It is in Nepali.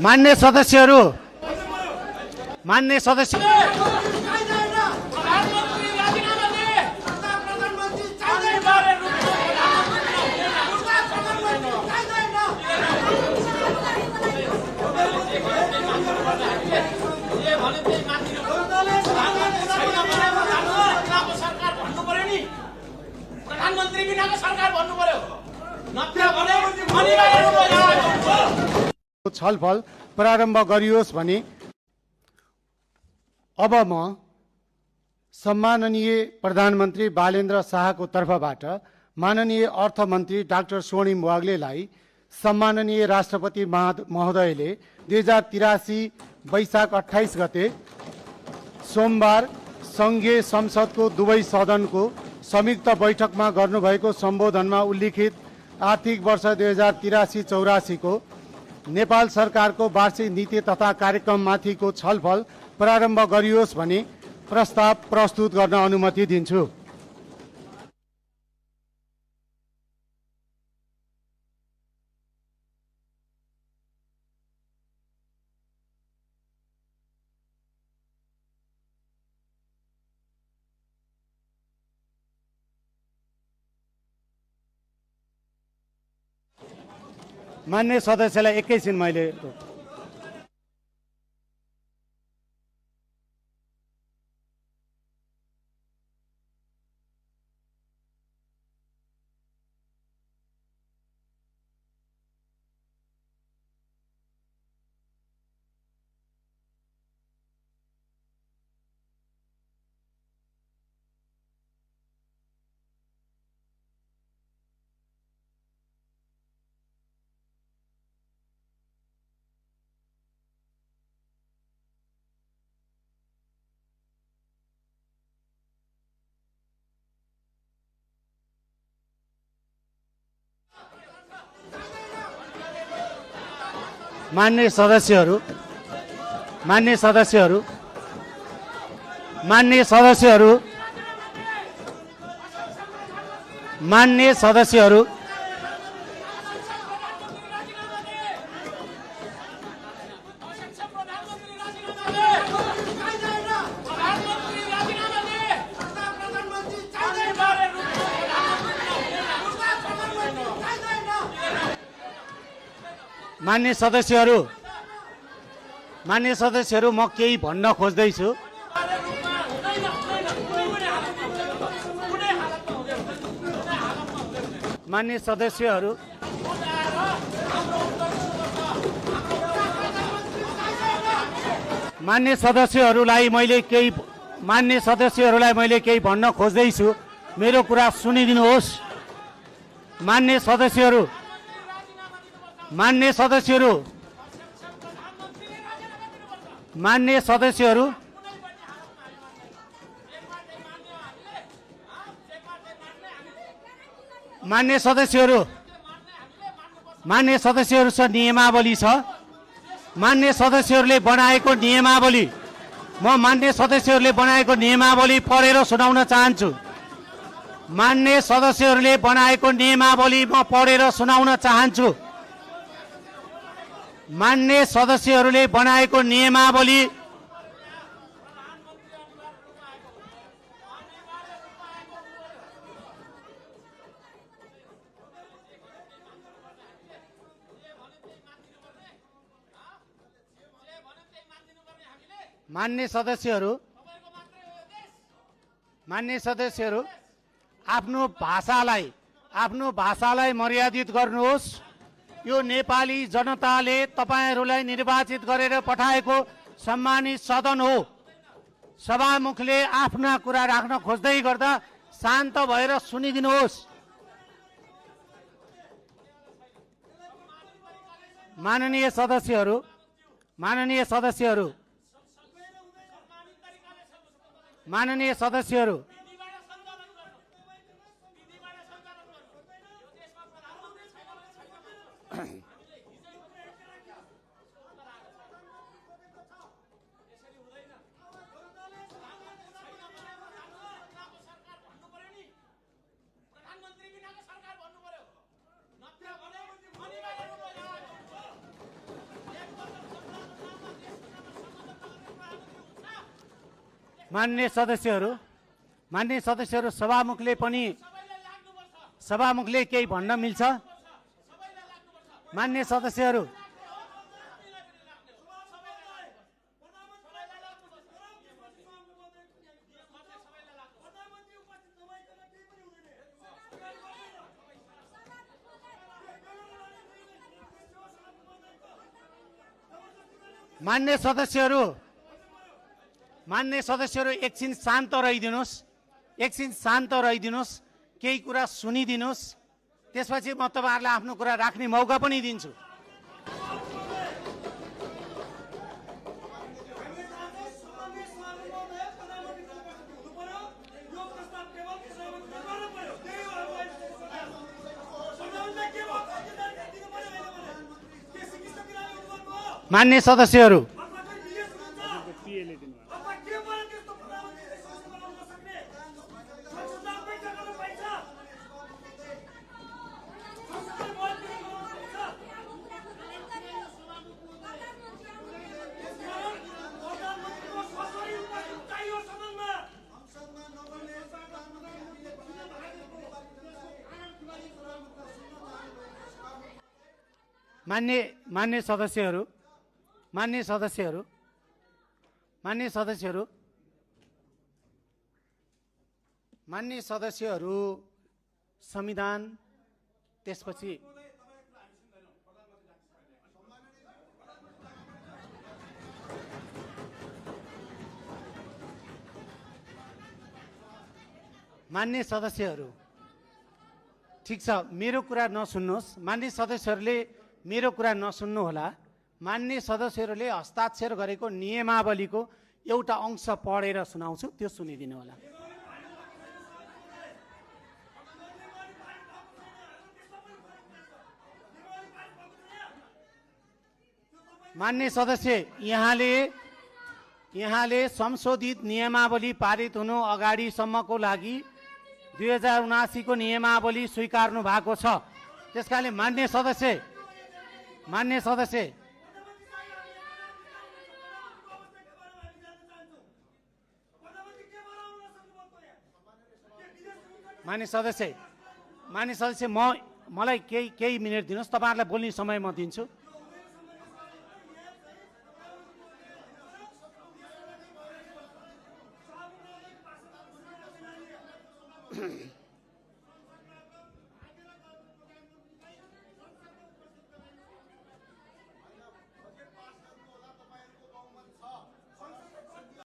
मान्य सदस्यहरू, मान्य सदस्य, प्रधानमन्त्री बिनाको सरकार भन्नु पर्यो। छलफल प्रारम्भ गरियोस् भने अब म सम्माननीय प्रधानमन्त्री बालेन्द्र शाहको तर्फबाट माननीय अर्थमन्त्री डाक्टर स्वर्णिम वाग्लेलाई सम्माननीय राष्ट्रपति महोदयले 2083 वैशाख 28 गते सोमबार सङ्घीय संसदको दुवै सदनको संयुक्त बैठकमा गर्नुभएको सम्बोधनमा उल्लिखित आर्थिक वर्ष 2083-84 को नेपाल सरकारको वार्षिक नीति तथा कार्यक्रममाथिको छलफल प्रारम्भ गरियोस् भने प्रस्ताव प्रस्तुत गर्न अनुमति दिन्छु। मान्य सदस्यलाई एकैछिन मैले मान्य सदस्यहरू, मान्य सदस्यहरू, मान्य सदस्यहरू, मान्य सदस्यहरू, मान्य सदस्यहरू, मान्य सदस्यहरू, म केही भन्न खोज्दैछु। मान्य सदस्यहरू, मान्य सदस्यहरूलाई मैले केही भन्न खोज्दैछु। मेरो कुरा सुनिदिनुहोस्। मान्य सदस्यहरू, मान्य सदस्यहरू, मान्य सदस्यहरू, मान्य सदस्यहरू, मान्य सदस्यहरूसँग नियमावली छ। मान्य सदस्यहरूले बनाएको नियमावली, म मान्य सदस्यहरूले बनाएको नियमावली पढेर सुनाउन चाहन्छु। मान्य सदस्यहरूले बनाएको नियमावली म पढेर सुनाउन चाहन्छु। मान्य सदस्यहरूले बनाएको नियमावली, मान्य सदस्यहरू, मान्य सदस्यहरू, आफ्नो भाषालाई मर्यादित गर्नुहोस्। यो नेपाली जनताले तपाईहरूलाई निर्वाचित गरेर पठाएको सम्मानित सदन हो। सभामुखले आफ्ना कुरा राख्न खोज्दै गर्दा शान्त भएर सुनिदिनुहोस्। माननीय सदस्यहरू, माननीय सदस्यहरू, माननीय सदस्यहरू, मान्य सदस्यहरू सभामुखले केही भन्न मिल्छ? मान्य सदस्यहरू, मान्य सदस्यहरू एकछिन शान्त रहिदिनुहोस्, केही कुरा सुनिदिनुहोस्, त्यसपछि म तपाईहरुलाई आफ्नो कुरा राख्ने मौका पनि दिन्छु। मान्य सदस्यहरू, मान्य सदस्यहरू संविधान त्यसपछि मान्य सदस्यहरू ठीक छ, मेरो कुरा नसुन्नुहोस्। मान्य सदस्यहरूले मेरो कुरा नसुन्नु होला। मान्य सदस्यहरूले हस्ताक्षर गरेको नियमावलीको एउटा अंश पढेर सुनाउँछु, त्यो सुनिदिनु होला। मान्य सदस्य, यहाँले संशोधित नियमावली पारित हुनु अगाडिसम्मको लागि 2079 को नियमावली स्वीकार्नु भएको छ। त्यसकारणले मान्य सदस्य मलाई केही मिनेट दिनुहोस्, तपाईहरुलाई बोल्ने समय म दिन्छु।